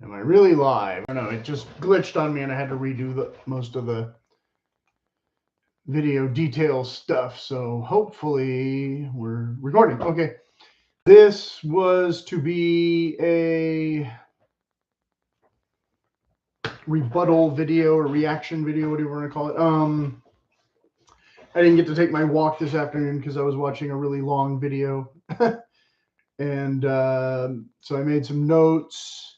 Am I really live? I don't know, it just glitched on me and I had to redo most of the video detail stuff. So hopefully we're recording. Okay. This was to be a rebuttal video or reaction video, whatever you want to call it. I didn't get to take my walk this afternoon because I was watching a really long video. And so I made some notes.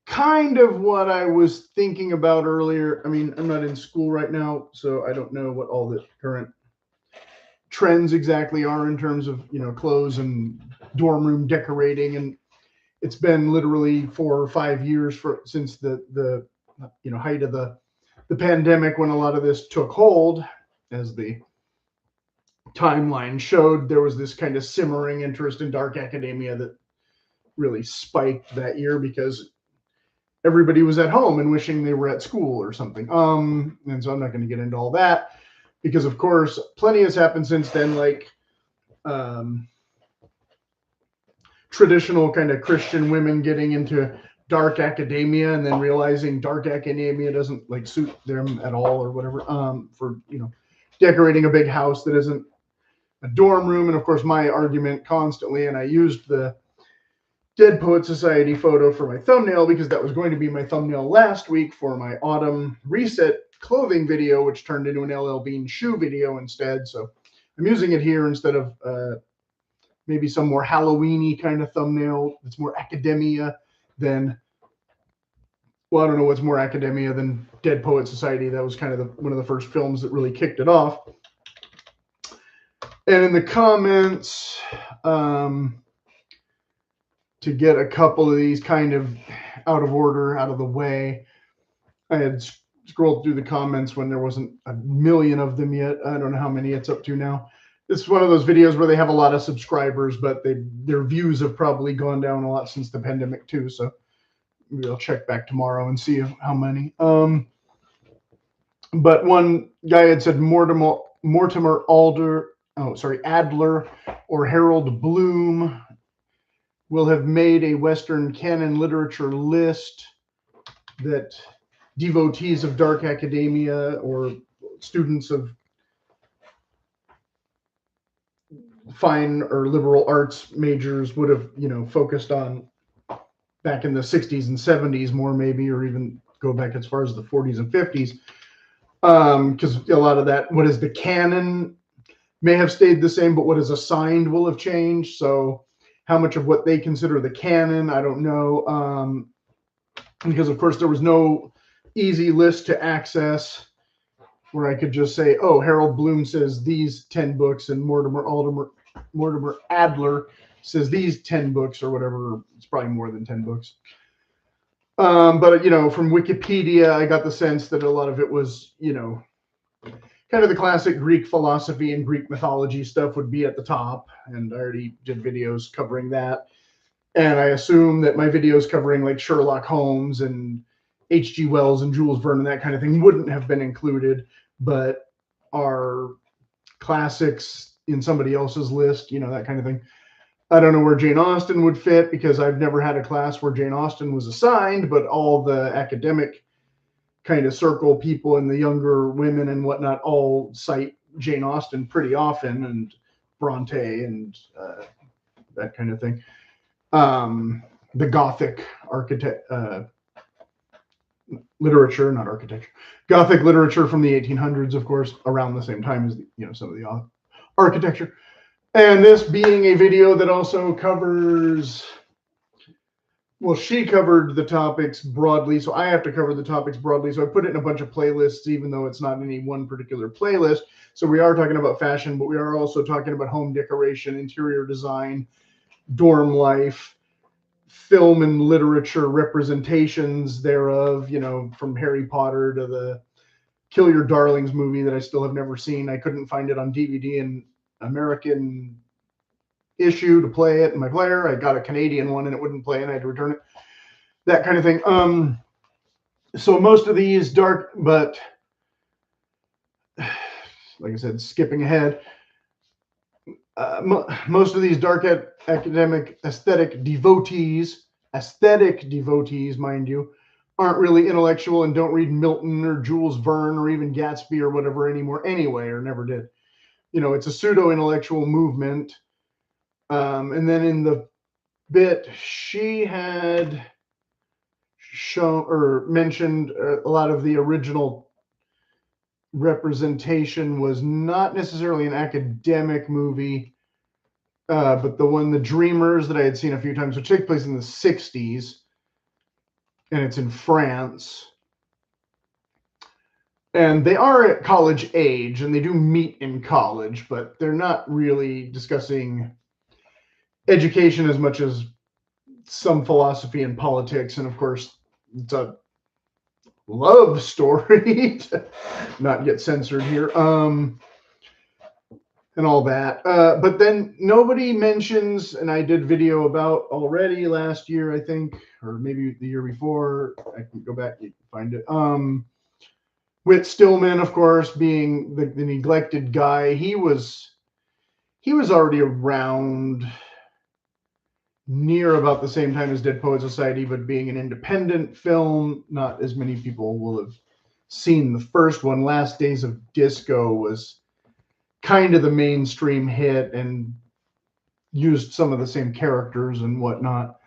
Kind of what I was thinking about earlier. I mean, I'm not in school right now, so I don't know what all the current trends exactly are in terms of, clothes and dorm room decorating. And it's been literally 4 or 5 years since the height of the pandemic when a lot of this took hold. As the timeline showed, there was this kind of simmering interest in dark academia that really spiked that year because everybody was at home and wishing they were at school or something. And so I'm not going to get into all that because, of course, plenty has happened since then, like traditional kind of Christian women getting into dark academia and then realizing dark academia doesn't like suit them at all or whatever, for, decorating a big house that isn't a dorm room. And of course, my argument constantly, and I used the Dead Poet Society photo for my thumbnail because that was going to be my thumbnail last week for my autumn reset clothing video, which turned into an LL Bean shoe video instead. So I'm using it here instead of maybe some more Halloween-y kind of thumbnail. It's more academia than, well, I don't know what's more academia than Dead Poet Society. That was kind of one of the first films that really kicked it off. And in the comments, to get a couple of these kind of out of order, out of the way, I had scrolled through the comments when there wasn't a million of them yet. I don't know how many it's up to now. It's one of those videos where they have a lot of subscribers, but their views have probably gone down a lot since the pandemic too. So maybe I'll check back tomorrow and see how many. But one guy had said Mortimer Adler or Harold Bloom will have made a Western canon literature list that devotees of dark academia or students of fine or liberal arts majors would have, focused on back in the 60s and 70s more maybe, or even go back as far as the 40s and 50s. Because a lot of that, what is the canon may have stayed the same, but what is assigned will have changed. So how much of what they consider the canon, I don't know. Because, of course, there was no easy list to access where I could just say, oh, Harold Bloom says these 10 books and Mortimer Adler says these 10 books or whatever. It's probably more than 10 books. But, from Wikipedia, I got the sense that a lot of it was, kind of the classic Greek philosophy and Greek mythology stuff would be at the top. And I already did videos covering that. And I assume that my videos covering like Sherlock Holmes and H.G. Wells and Jules Verne and that kind of thing wouldn't have been included, but are classics in somebody else's list, that kind of thing. I don't know where Jane Austen would fit because I've never had a class where Jane Austen was assigned, but all the academic kind of circle people and the younger women and whatnot all cite Jane Austen pretty often, and Bronte and that kind of thing. The Gothic literature, not architecture, Gothic literature from the 1800s, of course, around the same time as some of the architecture. And this being a video that also covers, well, she covered the topics broadly, so I have to cover the topics broadly. So I put it in a bunch of playlists, even though it's not any one particular playlist. So we are talking about fashion, but we are also talking about home decoration, interior design, dorm life, film and literature representations thereof, from Harry Potter to the Kill Your Darlings movie that I still have never seen. I couldn't find it on DVD in American issue to play it in my player. I got a Canadian one and it wouldn't play and I had to return it. That kind of thing. So most of these dark, but like I said, skipping ahead, most of these dark academic aesthetic devotees, aesthetic devotees, mind you, aren't really intellectual and don't read Milton or Jules Verne or even Gatsby or whatever anymore anyway, or never did. It's a pseudo-intellectual movement. And then in the bit, she had shown or mentioned a lot of the original representation was not necessarily an academic movie, but the Dreamers, that I had seen a few times, which takes place in the 60s, and it's in France. And they are at college age, and they do meet in college, but they're not really discussing education as much as some philosophy and politics. And of course, it's a love story, not yet censored here, and all that. But then nobody mentions, and I did video about already last year, I think, or maybe the year before. I can go back and find it. Whit Stillman, of course, being the neglected guy, he was already around near about the same time as Dead Poets Society, but being an independent film. Not as many people will have seen the first one. Last Days of Disco was kind of the mainstream hit and used some of the same characters and whatnot.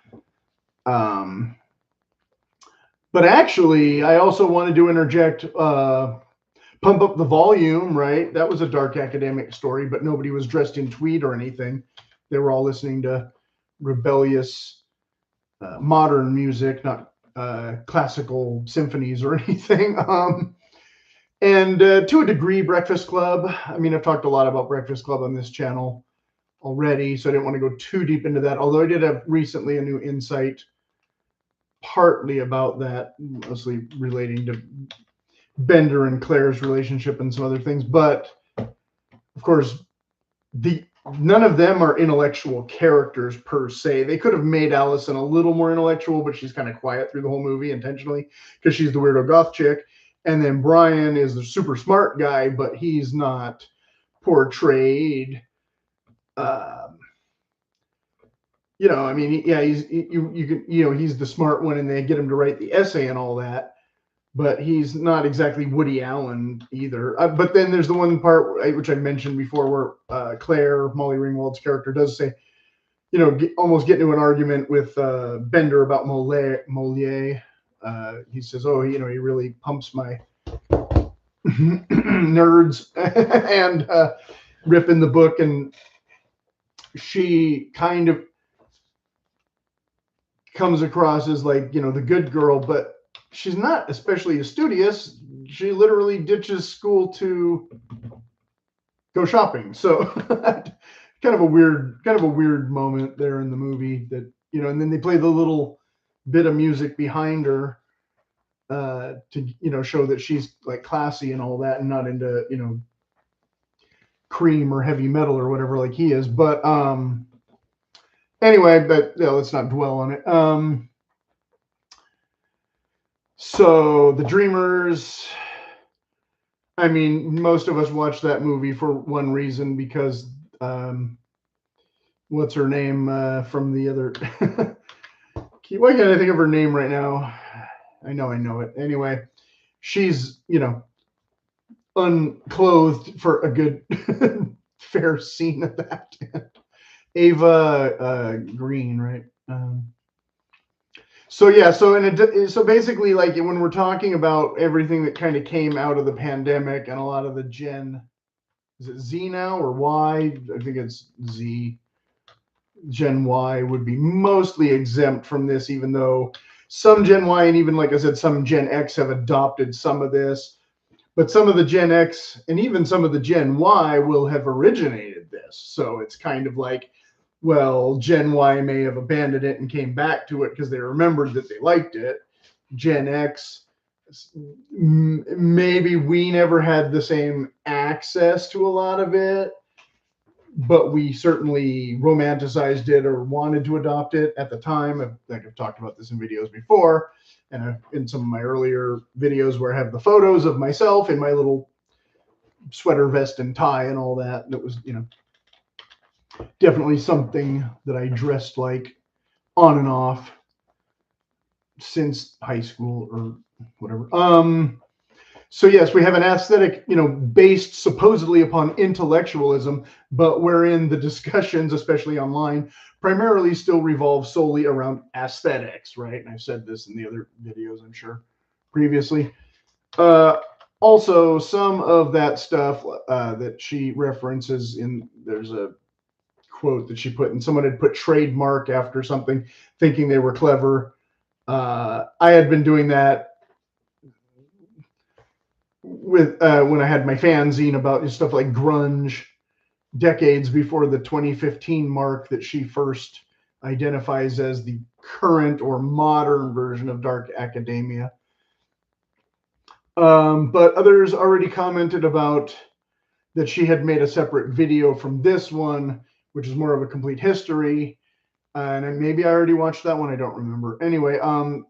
But actually, I also wanted to interject Pump Up the Volume, right? That was a dark academic story, but nobody was dressed in tweed or anything. They were all listening to rebellious modern music, not classical symphonies or anything. And to a degree, Breakfast Club. I mean, I've talked a lot about Breakfast Club on this channel already, so I didn't want to go too deep into that, although I did have recently a new insight partly about that, mostly relating to Bender and Claire's relationship and some other things. But of course, none of them are intellectual characters per se. They could have made Allison a little more intellectual, but she's kind of quiet through the whole movie intentionally because she's the weirdo goth chick. And then Brian is the super smart guy, but he's not portrayed. I mean, yeah, he's the smart one, and they get him to write the essay and all that, but he's not exactly Woody Allen either. But then there's the one part which I mentioned before where Claire, Molly Ringwald's character, does say, almost get into an argument with Bender about Moliere. He says, "Oh, he really pumps my nerds," and rip in the book, and she kind of comes across as like, the good girl, but she's not especially studious. She literally ditches school to go shopping. So kind of a weird moment there in the movie that, and then they play the little bit of music behind her to, show that she's like classy and all that and not into, Cream or heavy metal or whatever like he is. But anyway, but let's not dwell on it. So the Dreamers, I mean, most of us watched that movie for one reason, because what's her name from the other? Why can't I think of her name right now? I know it. Anyway, she's, unclothed for a good fair scene of that. Ava Green, right? So basically, like, when we're talking about everything that kind of came out of the pandemic and a lot of the is it Z now or Y? I think it's Z. Gen Y would be mostly exempt from this, even though some Gen Y and even, like I said, some Gen X have adopted some of this. But some of the Gen X and even some of the Gen Y will have originated this. So it's kind of like, well, Gen Y may have abandoned it and came back to it because they remembered that they liked it. Gen X, maybe we never had the same access to a lot of it, but we certainly romanticized it or wanted to adopt it at the time. I've talked about this in videos before, and in some of my earlier videos where I have the photos of myself in my little sweater vest and tie and all that. That was, definitely something that I dressed like on and off. since high school or whatever. So yes, we have an aesthetic, based supposedly upon intellectualism, but wherein the discussions, especially online, primarily still revolve solely around aesthetics, right? And I've said this in the other videos, I'm sure, previously. Also, some of that stuff that she references there's a quote that she put, and someone had put trademark after something, thinking they were clever. I had been doing that with when I had my fanzine about stuff like grunge decades before the 2015 mark that she first identifies as the current or modern version of dark academia. But others already commented about that she had made a separate video from this one, which is more of a complete history. And maybe I already watched that one. I don't remember. Anyway,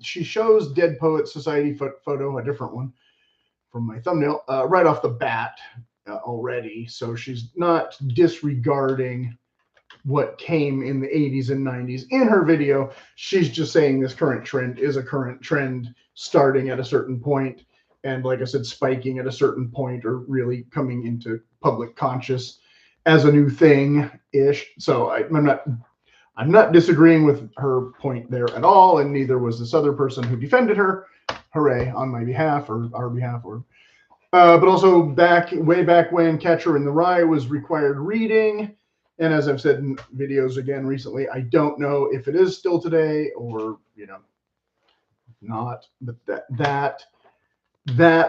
she shows Dead Poets Society photo, a different one from my thumbnail, right off the bat already. So she's not disregarding what came in the 80s and 90s in her video. She's just saying this current trend is a current trend starting at a certain point, and like I said, spiking at a certain point, or really coming into public conscious as a new thing ish. So I'm not disagreeing with her point there at all, and neither was this other person who defended her. Hooray on my behalf or our behalf, or but also way back when Catcher in the Rye was required reading. And as I've said in videos again recently, I don't know if it is still today or, not. But that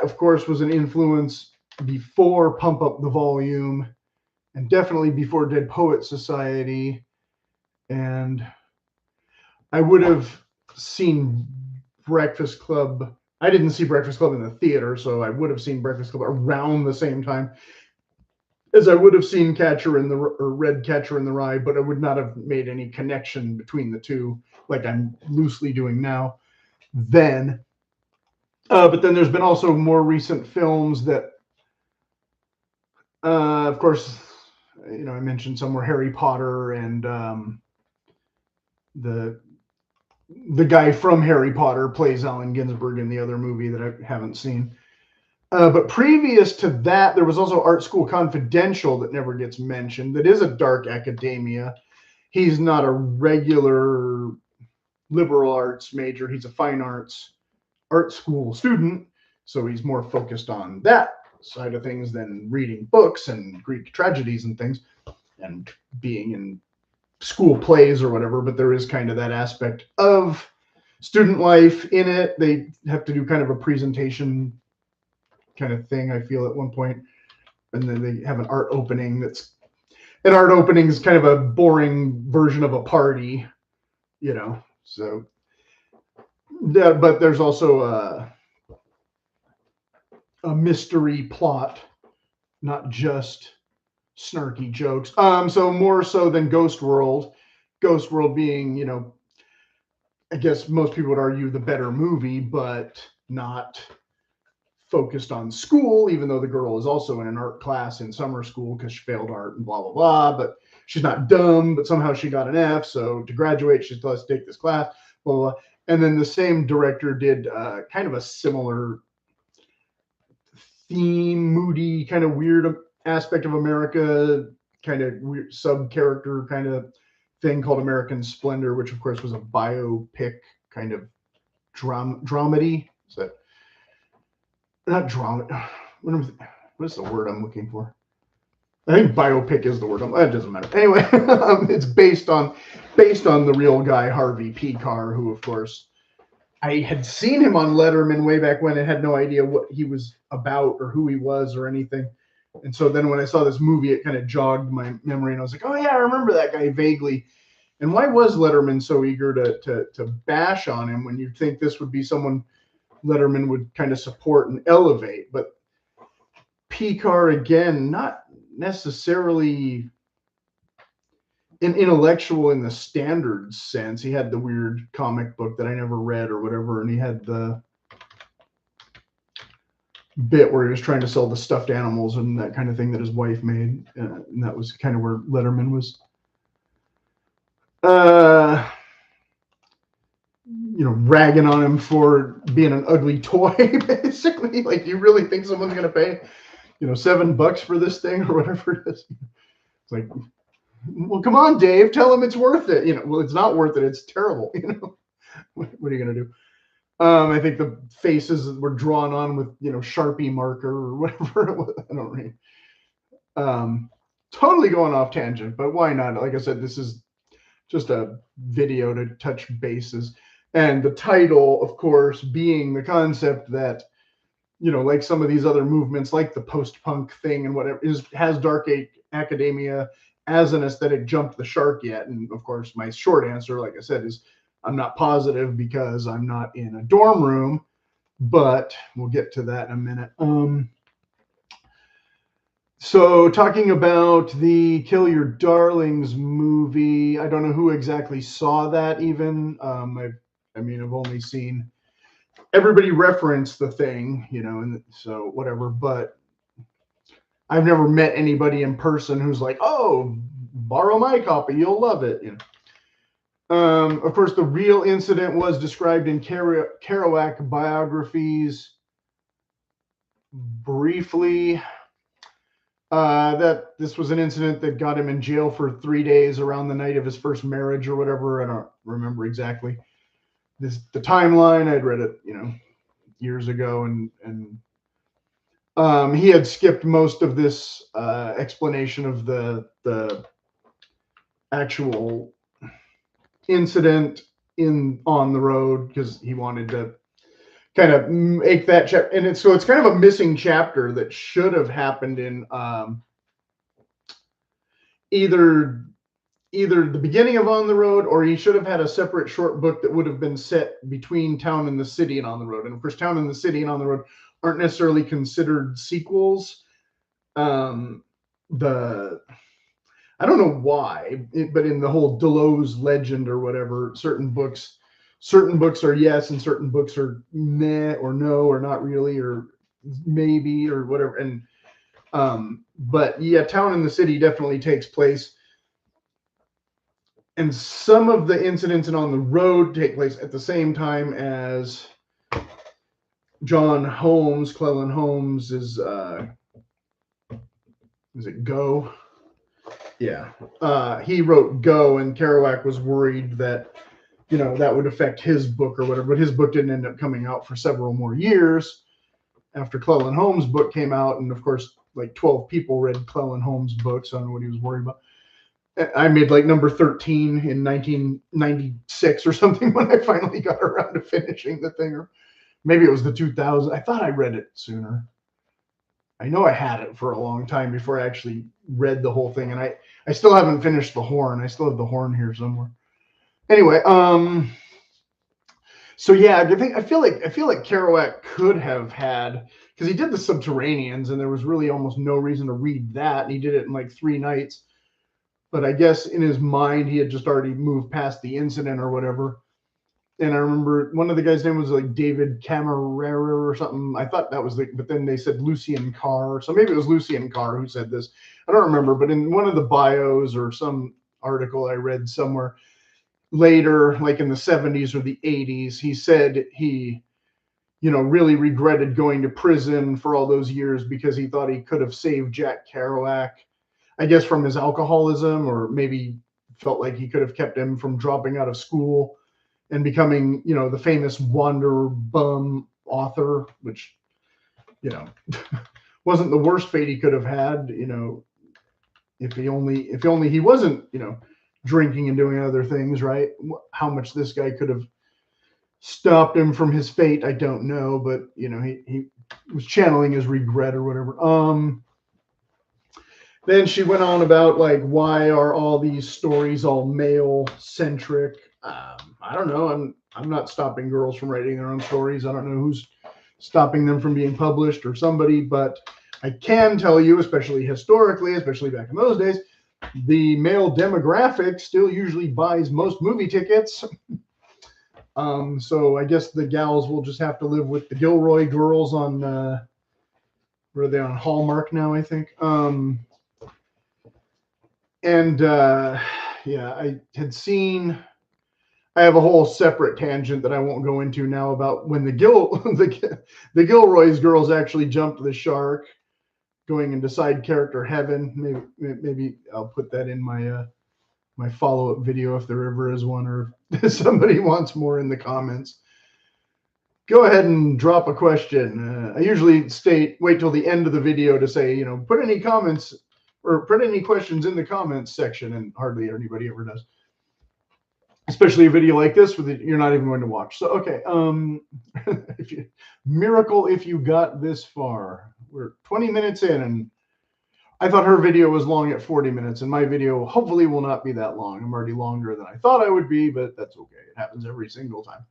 of course was an influence before Pump Up the Volume, and definitely before Dead Poets Society. And I would have seen Breakfast Club. I didn't see Breakfast Club in the theater, so I would have seen Breakfast Club around the same time as I would have seen read Catcher in the Rye, but I would not have made any connection between the two like I'm loosely doing now then. But then there's been also more recent films that, of course, I mentioned some were Harry Potter and the guy from Harry Potter plays Allen Ginsberg in the other movie that I haven't seen. But previous to that, there was also Art School Confidential that never gets mentioned. That is a dark academia. He's not a regular liberal arts major. He's a fine arts art school student. So he's more focused on that side of things than reading books and Greek tragedies and things and being in school plays or whatever. But there is kind of that aspect of student life in it. They have to do kind of a presentation kind of thing, I feel, at one point, and then they have an art opening is kind of a boring version of a party, so yeah. But there's also a mystery plot, not just snarky jokes. So more so than Ghost World being, I guess most people would argue the better movie, but not focused on school, even though the girl is also in an art class in summer school because she failed art and blah, blah, blah. But she's not dumb, but somehow she got an F. So to graduate, she's supposed to take this class, blah, blah, blah. And then the same director did kind of a similar theme, moody, kind of weird aspect of America, kind of weird sub-character kind of thing called American Splendor, which of course was a biopic kind of dramedy. Is that not drama? What's the word I'm looking for? I think biopic is the word. It doesn't matter. Anyway, it's based on the real guy Harvey Pekar, who of course I had seen him on Letterman way back when and had no idea what he was about or who he was or anything. And so then when I saw this movie, it kind of jogged my memory, and I was like, oh yeah, I remember that guy vaguely. And why was Letterman so eager to bash on him when you'd think this would be someone Letterman would kind of support and elevate? But Pekar, again, not necessarily an intellectual in the standard sense. He had the weird comic book that I never read or whatever, and he had the bit where he was trying to sell the stuffed animals and that kind of thing that his wife made, and that was kind of where Letterman was ragging on him for being an ugly toy, basically. Like, you really think someone's going to pay, $7 for this thing or whatever it is? It's like, well, come on, Dave, tell him it's worth it. Well, it's not worth it. It's terrible. What are you going to do? I think the faces were drawn on with, Sharpie marker or whatever it was. I don't know. Totally going off tangent, but why not? Like I said, this is just a video to touch bases. And the title, of course, being the concept that, like some of these other movements, like the post-punk thing and whatever, has dark academia as an aesthetic jumped the shark yet? And of course, my short answer, like I said, is I'm not positive because I'm not in a dorm room, but we'll get to that in a minute. So talking about the Kill Your Darlings movie, I don't know who exactly saw that even. I've only seen everybody reference the thing, and so whatever, but I've never met anybody in person who's like, oh, borrow my copy, you'll love it. Of course, the real incident was described in Kerouac biographies briefly. That this was an incident that got him in jail for 3 days around the night of his first marriage or whatever. I don't remember exactly the timeline. I'd read it, years ago, and he had skipped most of this explanation of the actual incident on the road because he wanted to kind of make that chapter, and it's kind of a missing chapter that should have happened in either the beginning of On the Road, or he should have had a separate short book that would have been set between Town and the City and On the Road. And of course, Town and the City and On the Road aren't necessarily considered sequels. I don't know why, but in the whole Delos legend or whatever, certain books are yes, and certain books are meh or no or not really or maybe or whatever. And but yeah, Town and the City definitely takes place, and some of the incidents in On the Road take place at the same time as John Holmes, Cleland Holmes is it Go? Yeah. He wrote Go, and Kerouac was worried that, that would affect his book or whatever, but his book didn't end up coming out for several more years after Cleland Holmes' book came out. And of course, like 12 people read Cleland Holmes' book, so I don't know what he was worried about. I made like number 13 in 1996 or something when I finally got around to finishing the thing, or maybe it was the 2000. I thought I read it sooner. I know I had it for a long time before I actually read the whole thing, and I still haven't finished The Horn. I still have The Horn here somewhere. Anyway, so yeah, I feel like Kerouac could have had, because he did The Subterraneans, and there was really almost no reason to read that, and he did it in like 3 nights. But I guess in his mind, he had just already moved past the incident or whatever. And I remember one of the guys' name was like David Camarera or something. I thought that was but then they said Lucien Carr. So maybe it was Lucien Carr who said this. I don't remember, but in one of the bios or some article I read somewhere later, like in the 70s or the 80s, he said he, really regretted going to prison for all those years because he thought he could have saved Jack Kerouac, I guess, from his alcoholism, or maybe felt like he could have kept him from dropping out of school and becoming, the famous Wander Bum author, which, wasn't the worst fate he could have had, if he only he wasn't, drinking and doing other things, right? How much this guy could have stopped him from his fate, I don't know, but he was channeling his regret or whatever. Then she went on about like, why are all these stories all male centric? I don't know. I'm not stopping girls from writing their own stories. I don't know who's stopping them from being published or somebody, but I can tell you, especially historically, especially back in those days, the male demographic still usually buys most movie tickets. So I guess the gals will just have to live with the Gilroy girls on, where are they on Hallmark now, I think. Yeah, I had seen, I have a whole separate tangent that I won't go into now about when the the Gilroy's girls actually jumped the shark, going into side character heaven. Maybe I'll put that in my my follow-up video if there ever is one, or if somebody wants more in the comments. Go ahead and drop a question. I usually wait till the end of the video to say, put any comments or put any questions in the comments section, and hardly anybody ever does. Especially a video like this you're not even going to watch. So, okay. Miracle if you got this far. We're 20 minutes in, and I thought her video was long at 40 minutes, and my video hopefully will not be that long. I'm already longer than I thought I would be, but that's okay. It happens every single time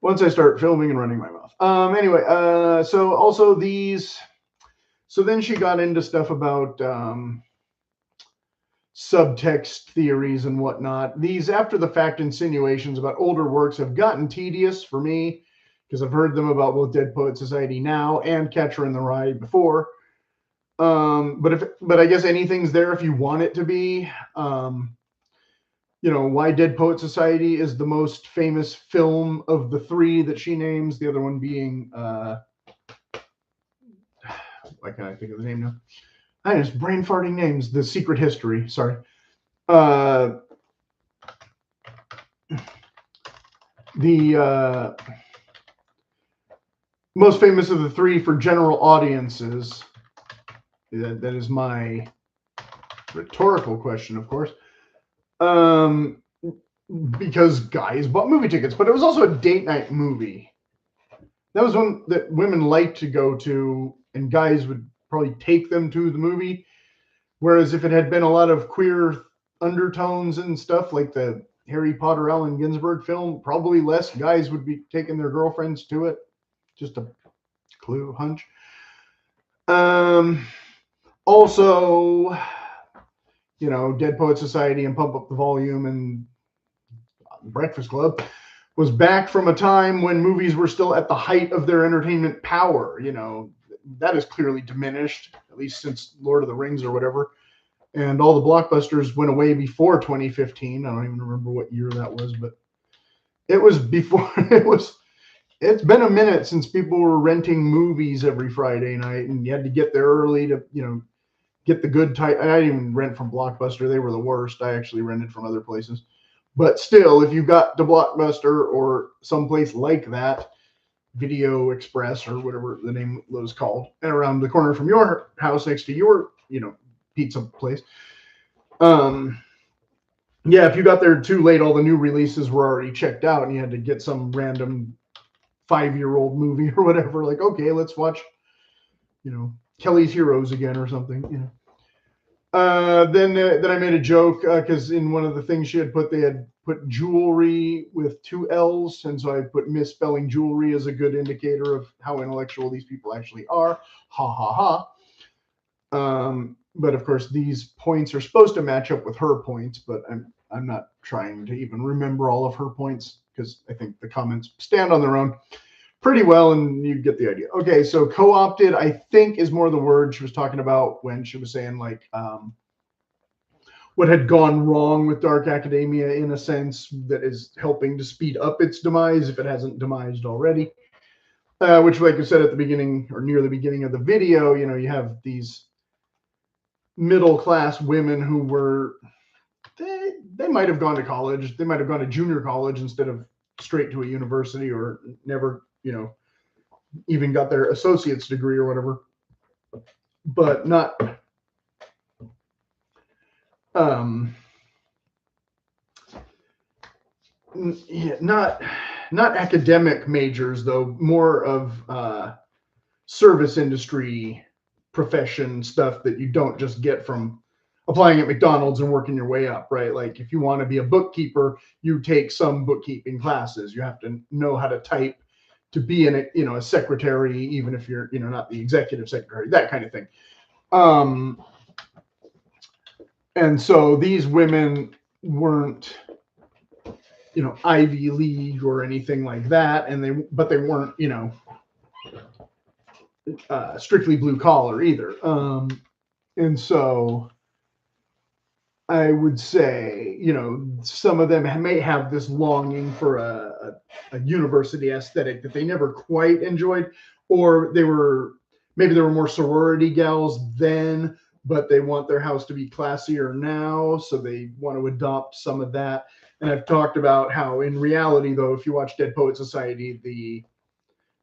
once I start filming and running my mouth. Anyway, so also these, so then she got into stuff about subtext theories and whatnot. These after the fact insinuations about older works have gotten tedious for me because I've heard them about both Dead Poet Society now and Catcher in the Rye before. But I guess anything's there if you want it to be. Why Dead Poet Society is the most famous film of the three that she names, the other one being, why can't I think of the name now? I just brain farting names. The Secret History, sorry. The most famous of the three for general audiences. That is my rhetorical question, of course. Because guys bought movie tickets, but it was also a date night movie. That was one that women liked to go to, and guys would probably take them to the movie. Whereas if it had been a lot of queer undertones and stuff like the Harry Potter Allen Ginsberg film, probably less guys would be taking their girlfriends to it. Just a hunch. Also, Dead Poet Society and Pump Up the Volume and Breakfast Club was back from a time when movies were still at the height of their entertainment power. That is clearly diminished, at least since Lord of the Rings or whatever. And all the blockbusters went away before 2015. I don't even remember what year that was, but it was before it's been a minute since people were renting movies every Friday night, and you had to get there early to, get the good type. I didn't even rent from Blockbuster. They were the worst. I actually rented from other places. But still, if you got to Blockbuster or someplace like that, Video Express or whatever the name was called, and around the corner from your house next to your, pizza place. Yeah, if you got there too late, all the new releases were already checked out, and you had to get some random 5-year-old movie or whatever. Like, okay, let's watch, Kelly's Heroes again or something. Then I made a joke because in one of the things they had put jewelry with 2 L's, and so I put misspelling jewelry as a good indicator of how intellectual these people actually are. Ha ha ha. But of course, these points are supposed to match up with her points, but I'm not trying to even remember all of her points because I think the comments stand on their own pretty well, and you get the idea. Okay, so co-opted, I think, is more the word she was talking about when she was saying like what had gone wrong with Dark Academia in a sense that is helping to speed up its demise if it hasn't demised already. Which, like I said at the beginning or near the beginning of the video, you have these middle-class women who were, they might have gone to college. They might have gone to junior college instead of straight to a university, or never, even got their associate's degree or whatever. But not not academic majors, though, more of service industry profession stuff that you don't just get from applying at McDonald's and working your way up, right? Like if you want to be a bookkeeper, you take some bookkeeping classes. You have to know how to type to be a secretary, even if you're, not the executive secretary, that kind of thing. And so these women weren't, Ivy League or anything like that. But they weren't, strictly blue collar either. And so I would say, some of them may have this longing for a university aesthetic that they never quite enjoyed, or maybe there were more sorority gals then, but they want their house to be classier now, so they want to adopt some of that. And I've talked about how in reality, though, if you watch Dead Poet Society, the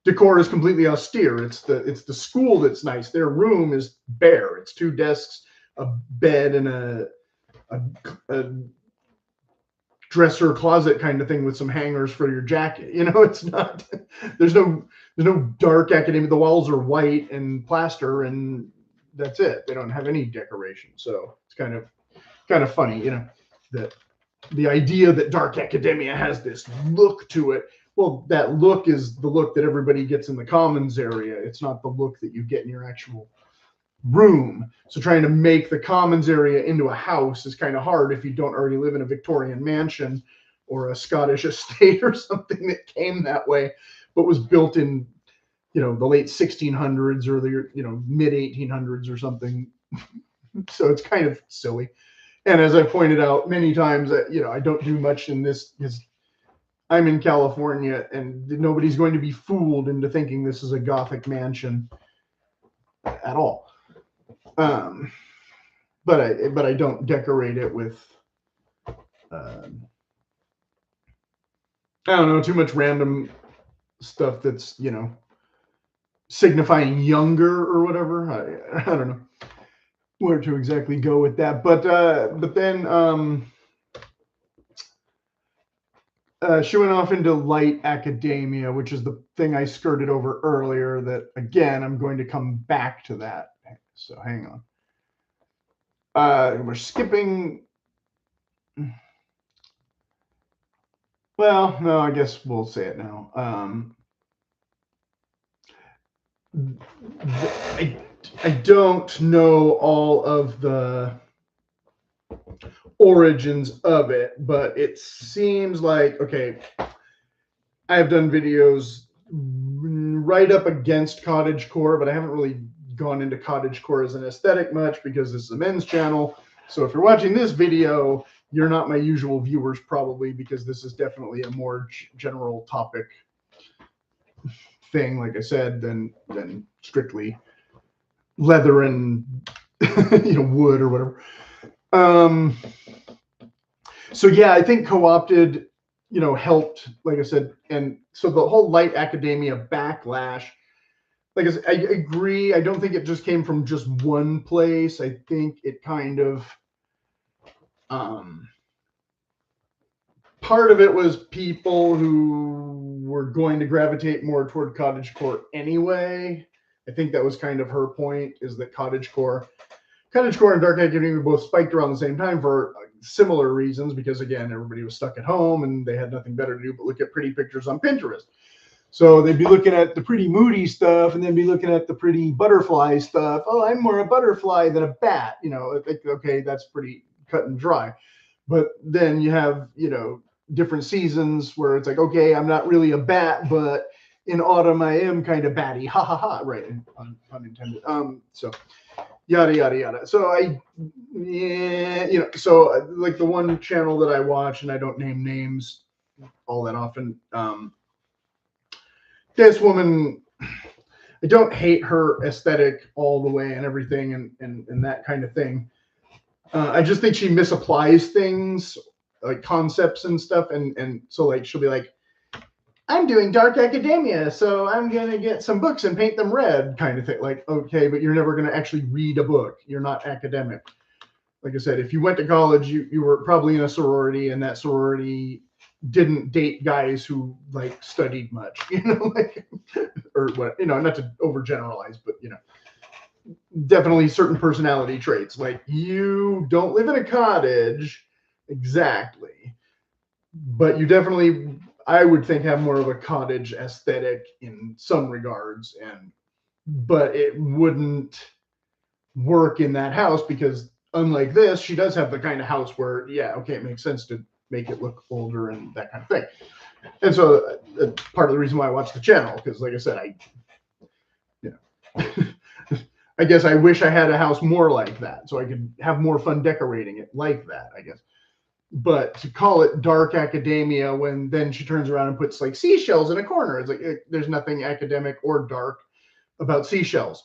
decor is completely austere. It's the school that's nice. Their room is bare. It's 2 desks, a bed, and a dresser closet kind of thing with some hangers for your jacket. It's not. There's no dark academia. The walls are white and plaster, and that's it. They don't have any decoration. So it's kind of funny, that the idea that dark academia has this look to it. Well, that look is the look that everybody gets in the commons area. It's not the look that you get in your actual room. So trying to make the commons area into a house is kind of hard if you don't already live in a Victorian mansion or a Scottish estate or something that came that way, but was built in, the late 1600s or the, mid 1800s or something. So it's kind of silly. And as I pointed out many times, I don't do much in this because I'm in California, and nobody's going to be fooled into thinking this is a Gothic mansion at all. But I don't decorate it with, I don't know, too much random stuff that's, signifying younger or whatever. I don't know where to exactly go with that. But then she went off into light academia, which is the thing I skirted over earlier. That again, I'm going to come back to that. So hang on. We're skipping. Well, no, I guess we'll say it now. I don't know all of the origins of it, but it seems like, okay, I have done videos right up against cottagecore, but I haven't really gone into cottagecore as an aesthetic much because this is a men's channel. So if you're watching this video, you're not my usual viewers probably, because this is definitely a more general topic thing, like I said, than strictly leather and wood or whatever. So yeah, I think co-opted, helped, like I said, and so the whole light academia backlash, like I said, I agree. I don't think it just came from just one place. I think it kind of, part of it was people who were going to gravitate more toward cottagecore anyway. I think that was kind of her point, is that cottagecore and dark academia were both spiked around the same time for similar reasons, because again, everybody was stuck at home and they had nothing better to do but look at pretty pictures on Pinterest. So they'd be looking at the pretty moody stuff and then be looking at the pretty butterfly stuff. Oh, I'm more a butterfly than a bat. Okay, that's pretty cut and dry. But then you have, different seasons where it's like, okay, I'm not really a bat, but in autumn I am kind of batty. Ha ha ha. Right. Unintended. So yada yada yada. So so like the one channel that I watch, and I don't name names all that often, this woman, I don't hate her aesthetic all the way and everything and that kind of thing. I just think she misapplies things, like concepts and stuff, and so like she'll be like, I'm doing dark academia, so I'm gonna get some books and paint them red, kind of thing. Like, okay, but you're never gonna actually read a book. You're not academic. Like I said, if you went to college, you were probably in a sorority, and that sorority didn't date guys who like studied much, like, or what, not to overgeneralize, but definitely certain personality traits. Like, you don't live in a cottage exactly, but you definitely, I would think, have more of a cottage aesthetic in some regards, but it wouldn't work in that house because unlike this, she does have the kind of house where, yeah, okay, it makes sense to make it look older and that kind of thing. And so part of the reason why I watch the channel, because like I said, I I guess I wish I had a house more like that so I could have more fun decorating it like that, I guess. But to call it dark academia when then she turns around and puts like seashells in a corner, it's like there's nothing academic or dark about seashells.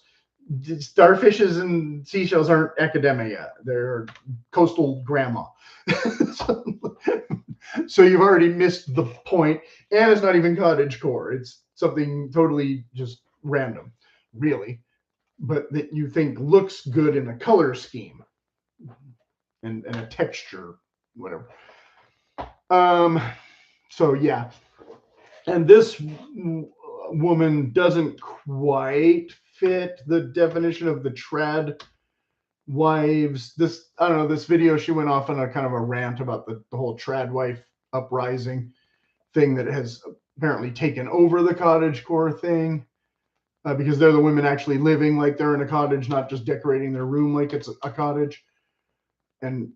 Starfishes and seashells aren't academia. They're coastal grandma. So you've already missed the point, and it's not even cottagecore. It's something totally just random, really, but that you think looks good in a color scheme and a texture, whatever. So yeah, and this woman doesn't quite fit the definition of the trad wives. This, I don't know, this video, she went off on a kind of a rant about the whole trad wife uprising thing that has apparently taken over the cottagecore thing, because they're the women actually living like they're in a cottage, not just decorating their room like it's a cottage. And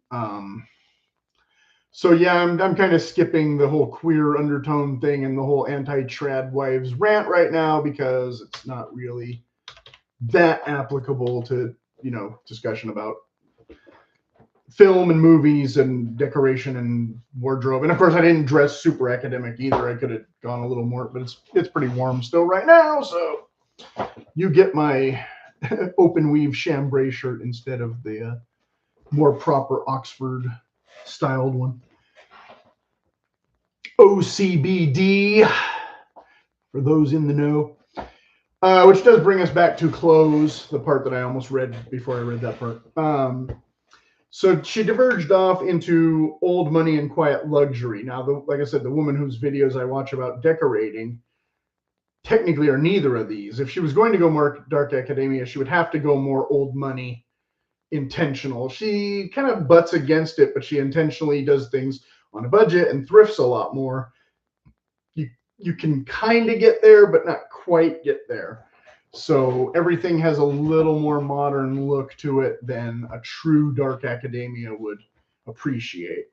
so yeah, I'm kind of skipping the whole queer undertone thing and the whole anti-trad wives rant right now because it's not really that applicable to, you know, discussion about film and movies and decoration and wardrobe. And of course, I didn't dress super academic either. I could have gone a little more, but it's pretty warm still right now. So you get my open weave chambray shirt instead of the more proper Oxford styled one. OCBD for those in the know. Which does bring us back to clothes, the part that I almost read before I read that part. So she diverged off into old money and quiet luxury. Now, like I said, the woman whose videos I watch about decorating technically are neither of these. If she was going to go more dark academia, she would have to go more old money intentional. She kind of butts against it, but she intentionally does things on a budget and thrifts a lot more. You can kind of get there, but not quite get there. So everything has a little more modern look to it than a true dark academia would appreciate.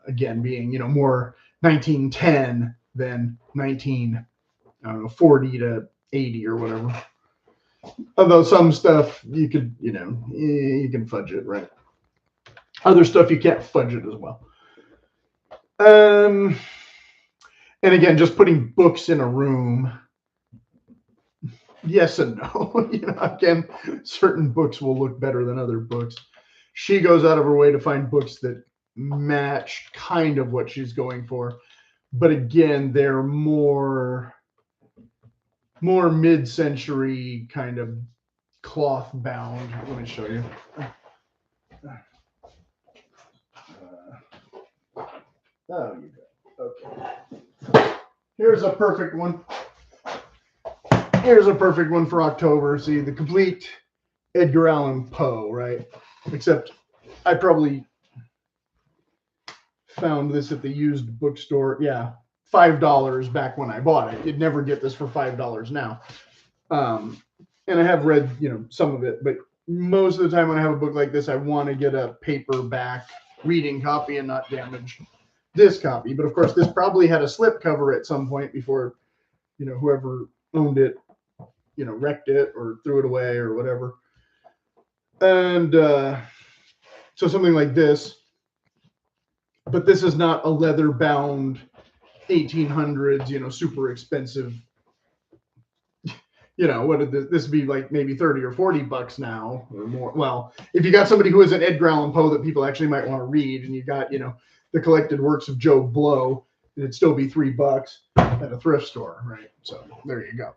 Again, being, you know, more 1910 than 1940 to 80 or whatever. Although some stuff you could, you know, you can fudge it, right? Other stuff you can't fudge it as well. And again, just putting books in a room. Yes and no. You know, again, certain books will look better than other books. She goes out of her way to find books that match kind of what she's going for. But again, they're more mid-century kind of cloth bound. Let me show you. Oh, you go. Okay. Here's a perfect one. Here's a perfect one for October. See, the complete Edgar Allan Poe, right? Except I probably found this at the used bookstore. Yeah, $5 back when I bought it. You'd never get this for $5 now. And I have read, you know, some of it, but most of the time when I have a book like this, I want to get a paperback reading copy and not damage this copy. But of course, this probably had a slip cover at some point before, you know, whoever owned it, you know, wrecked it or threw it away or whatever. And so something like this, but this is not a leather bound 1800s, you know, super expensive. You know, what did this be like? Maybe 30 or 40 bucks now or more. Well, if you got somebody who is an Edgar Allan Poe that people actually might want to read, and you got, you know, the collected works of Joe Blow, it'd still be $3 at a thrift store, right? So there you go.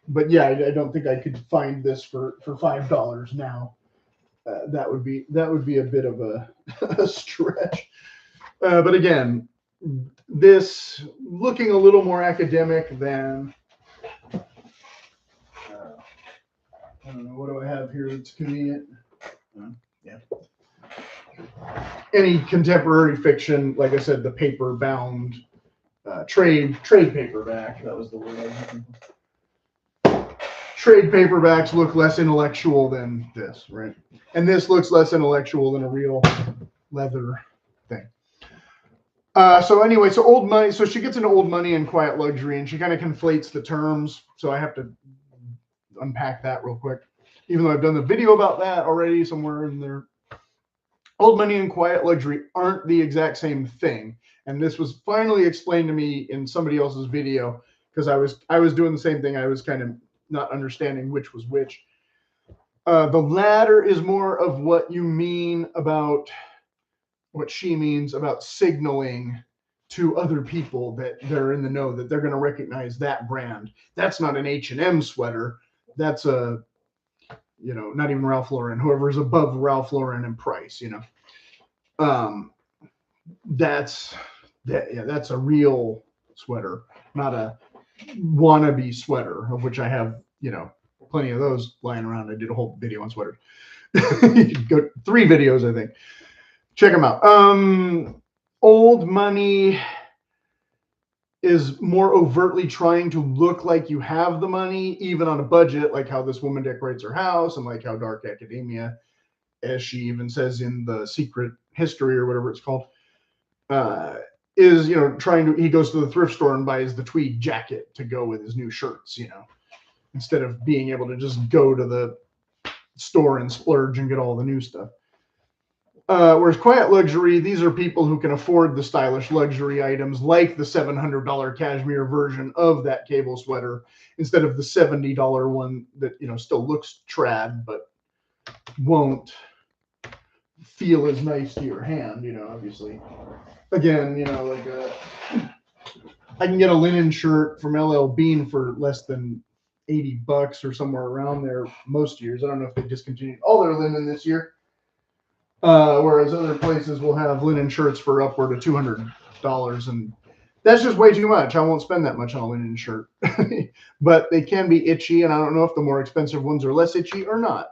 But yeah, I don't think I could find this for $5 now. That would be a bit of a stretch. But again, this looking a little more academic than I don't know, what do I have here that's convenient? Yeah. Any contemporary fiction, like I said, the paper bound trade paperback. That was the word I was looking for. Trade paperbacks look less intellectual than this, right? And this looks less intellectual than a real leather thing. So anyway, so old money. So she gets into old money and quiet luxury, and she kind of conflates the terms. So I have to unpack that real quick. Even though I've done the video about that already somewhere in there. Old money and quiet luxury aren't the exact same thing. And this was finally explained to me in somebody else's video, because I was doing the same thing. I was kind of not understanding which was which. The latter is more of what you mean about what she means about signaling to other people that they're in the know, that they're going to recognize that brand. That's not an H&M sweater. That's a, you know, not even Ralph Lauren, whoever's above Ralph Lauren in price, you know. That's a real sweater, not a wannabe sweater, of which I have, you know, plenty of those lying around. I did a whole video on sweaters. Go 3 videos, I think. Check them out. Old money is more overtly trying to look like you have the money, even on a budget, like how this woman decorates her house, and like how Dark Academia, as she even says in the Secret History or whatever it's called, is, you know, he goes to the thrift store and buys the tweed jacket to go with his new shirts, you know, instead of being able to just go to the store and splurge and get all the new stuff. Whereas quiet luxury, these are people who can afford the stylish luxury items, like the $700 cashmere version of that cable sweater, instead of the $70 one that, you know, still looks trad, but won't feel as nice to your hand, you know, obviously. Again, you know, like I can get a linen shirt from LL Bean for less than $80 or somewhere around there most years. I don't know if they discontinued all their linen this year. Whereas other places will have linen shirts for upward of $200, and that's just way too much. I won't spend that much on a linen shirt. But they can be itchy, and I don't know if the more expensive ones are less itchy or not.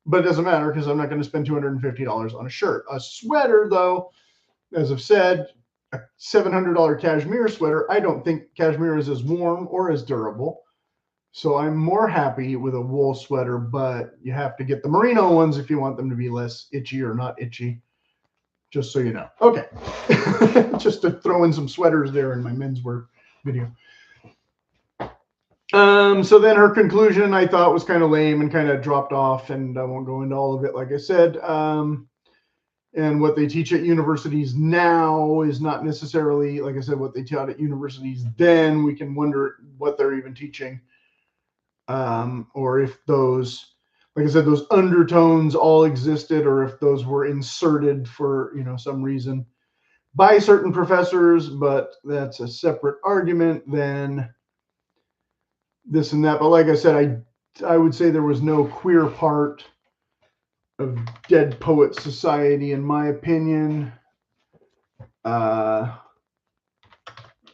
But it doesn't matter, because I'm not going to spend $250 on a shirt. A sweater, though, as I've said, a $700 cashmere sweater, I don't think cashmere is as warm or as durable. So I'm more happy with a wool sweater, but you have to get the merino ones if you want them to be less itchy or not itchy, just so you know. Okay, just to throw in some sweaters there in my menswear video. So then her conclusion, I thought, was kind of lame and kind of dropped off, and I won't go into all of it, like I said. And what they teach at universities now is not necessarily, like I said, what they taught at universities then. We can wonder what they're even teaching. Or if those, like I said, those undertones all existed, or if those were inserted for, you know, some reason by certain professors, but that's a separate argument than this and that. But like I said, I would say there was no queer part of Dead Poets Society, in my opinion.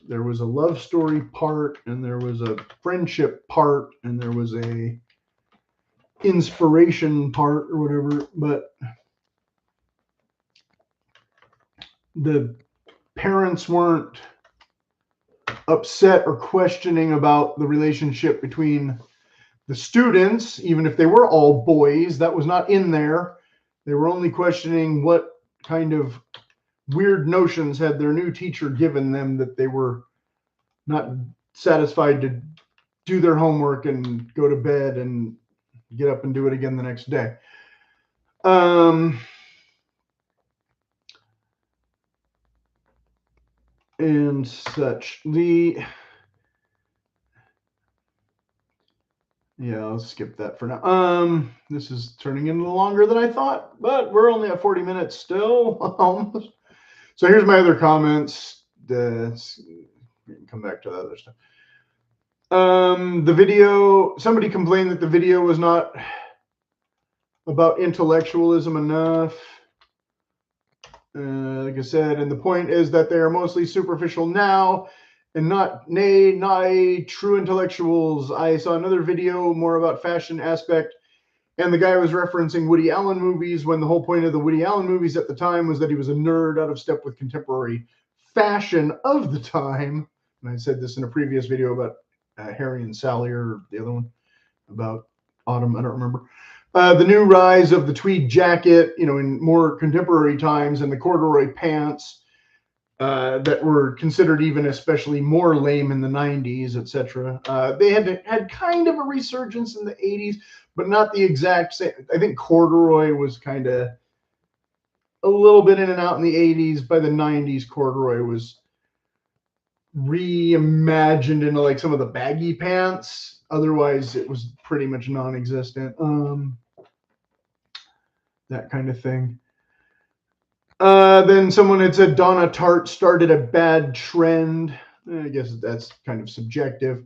There was a love story part, and there was a friendship part, and there was a inspiration part or whatever, but the parents weren't upset or questioning about the relationship between the students, even if they were all boys. That was not in there. They were only questioning what kind of weird notions had their new teacher given them that they were not satisfied to do their homework and go to bed and get up and do it again the next day. And such. Yeah, I'll skip that for now. This is turning into longer than I thought, but we're only at 40 minutes still, almost. So here's my other comments. We can come back to the other stuff. The video, somebody complained that the video was not about intellectualism enough. Like I said, and the point is that they are mostly superficial now and not neigh true intellectuals. I saw another video more about fashion aspect, and the guy was referencing Woody Allen movies, when the whole point of the Woody Allen movies at the time was that he was a nerd out of step with contemporary fashion of the time. And I said this in a previous video about Harry and Sally, or the other one about autumn, I don't remember. The new rise of the tweed jacket, you know, in more contemporary times, and the corduroy pants. that were considered even especially more lame in the 90s, etc. They had kind of a resurgence in the 80s, but not the exact same. I think corduroy was kind of a little bit in and out in the 80s. By the 90s, corduroy was reimagined into like some of the baggy pants. Otherwise, it was pretty much non-existent. That kind of thing. Then someone had said Donna Tartt started a bad trend. I guess that's kind of subjective.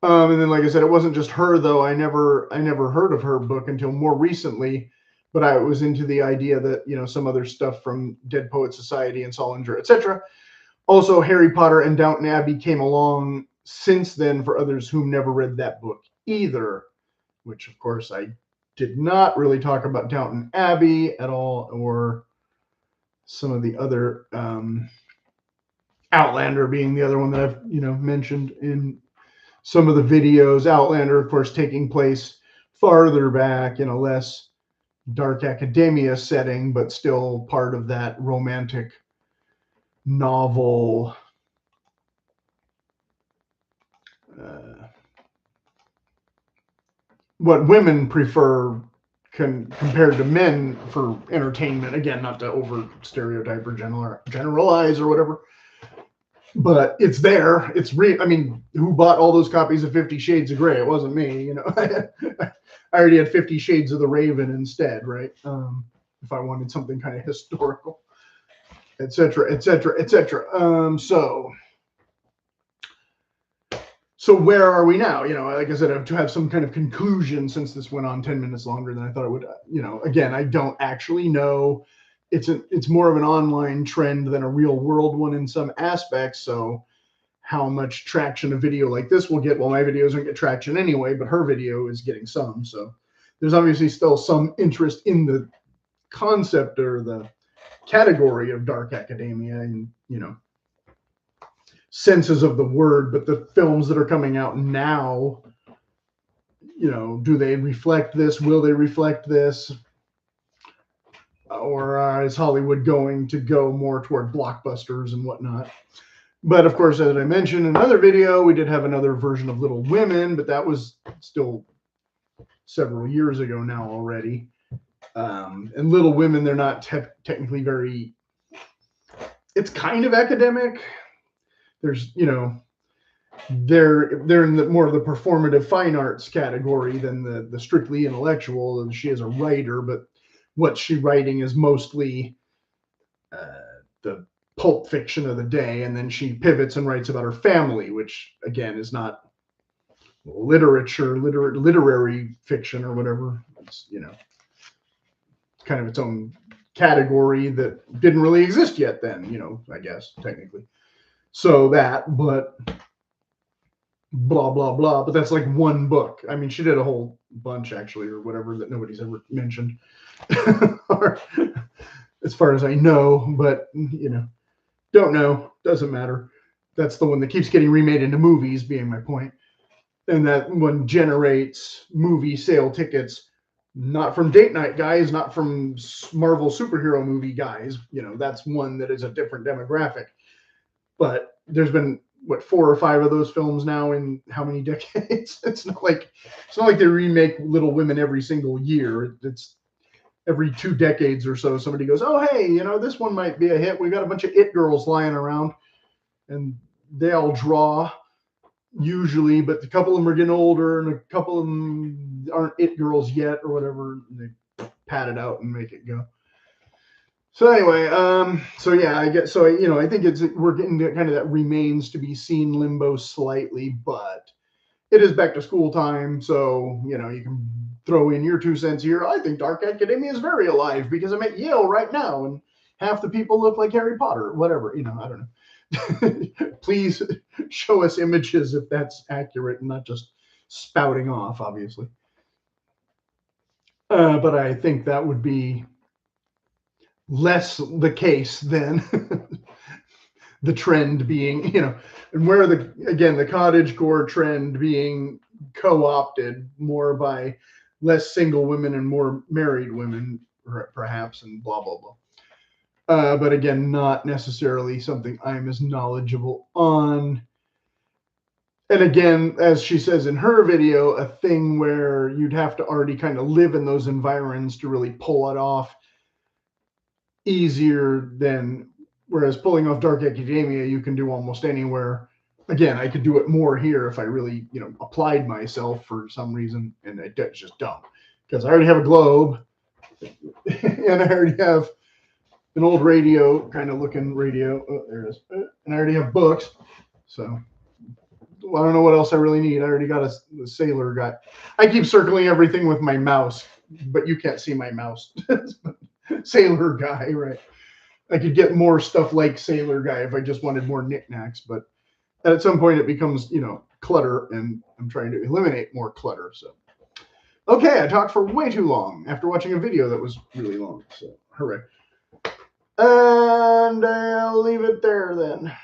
And then, like I said, it wasn't just her though. I never heard of her book until more recently. But I was into the idea that, you know, some other stuff from Dead Poet Society and Solinger, etc. Also, Harry Potter and Downton Abbey came along since then for others who never read that book either. Which, of course, I did not really talk about Downton Abbey at all, or some of the other Outlander being the other one that I've, you know, mentioned in some of the videos. Outlander, of course, taking place farther back in a less dark academia setting, but still part of that romantic novel what women prefer compared to men for entertainment. Again, not to over stereotype or generalize or whatever, but it's there. It's real. I mean, who bought all those copies of 50 Shades of Grey? It wasn't me, you know. I already had 50 Shades of the Raven instead, right? If I wanted something kind of historical, etc., etc., etc. So where are we now? You know, like I said, to have some kind of conclusion, since this went on 10 minutes longer than I thought it would. You know, again, I don't actually know. It's more of an online trend than a real world one in some aspects. So how much traction a video like this will get? Well, my videos don't get traction anyway, but her video is getting some. So there's obviously still some interest in the concept or the category of dark academia, and, you know, senses of the word. But the films that are coming out now, you know, do they reflect this? Will they reflect this? Or is Hollywood going to go more toward blockbusters and whatnot? But of course, as I mentioned in another video, we did have another version of Little Women, but that was still several years ago now already. And Little Women, they're not technically very, it's kind of academic. There's, you know, they're in the more of the performative fine arts category than the strictly intellectual. And she is a writer, but what she's writing is mostly the pulp fiction of the day, and then she pivots and writes about her family, which again is not literary fiction or whatever. It's, you know, kind of its own category that didn't really exist yet then, you know, I guess technically. So that, but blah blah blah, but that's like one book. I mean, she did a whole bunch actually, or whatever, that nobody's ever mentioned or, as far as I know, but, you know, don't know, doesn't matter. That's the one that keeps getting remade into movies, being my point. And that one generates movie sale tickets, not from date night guys, not from Marvel superhero movie guys. You know, that's one that is a different demographic. But there's been, what, 4 or 5 of those films now in how many decades? It's not like they remake Little Women every single year. It's every 2 decades or so, somebody goes, oh, hey, you know, this one might be a hit. We got a bunch of it girls lying around, and they all draw usually, but a couple of them are getting older, and a couple of them aren't it girls yet or whatever. And they pat it out and make it go. So anyway, so yeah, I get, so, you know, I think we're getting to kind of that remains to be seen limbo slightly, but it is back to school time, so, you know, you can throw in your 2 cents here. I think dark academia is very alive because I'm at Yale right now, and half the people look like Harry Potter, whatever, you know, I don't know. Please show us images if that's accurate and not just spouting off, obviously. But I think that would be less the case than the trend being, you know, and where the cottagecore trend being co-opted more by less single women and more married women, perhaps, and blah blah blah. but again, not necessarily something I'm as knowledgeable on. And again, as she says in her video, a thing where you'd have to already kind of live in those environs to really pull it off easier than, whereas pulling off dark academia, you can do almost anywhere. Again, I could do it more here if I really, applied myself for some reason, and I just don't. Because I already have a globe, and I already have an old radio, kind of looking radio. Oh, there it is. And I already have books. So I don't know what else I really need. I already got a sailor guy. I keep circling everything with my mouse, but you can't see my mouse. Sailor guy, right? I could get more stuff like sailor guy if I just wanted more knickknacks, but at some point it becomes, clutter, and I'm trying to eliminate more clutter. So, okay, I talked for way too long after watching a video that was really long. So, hooray. And I'll leave it there then.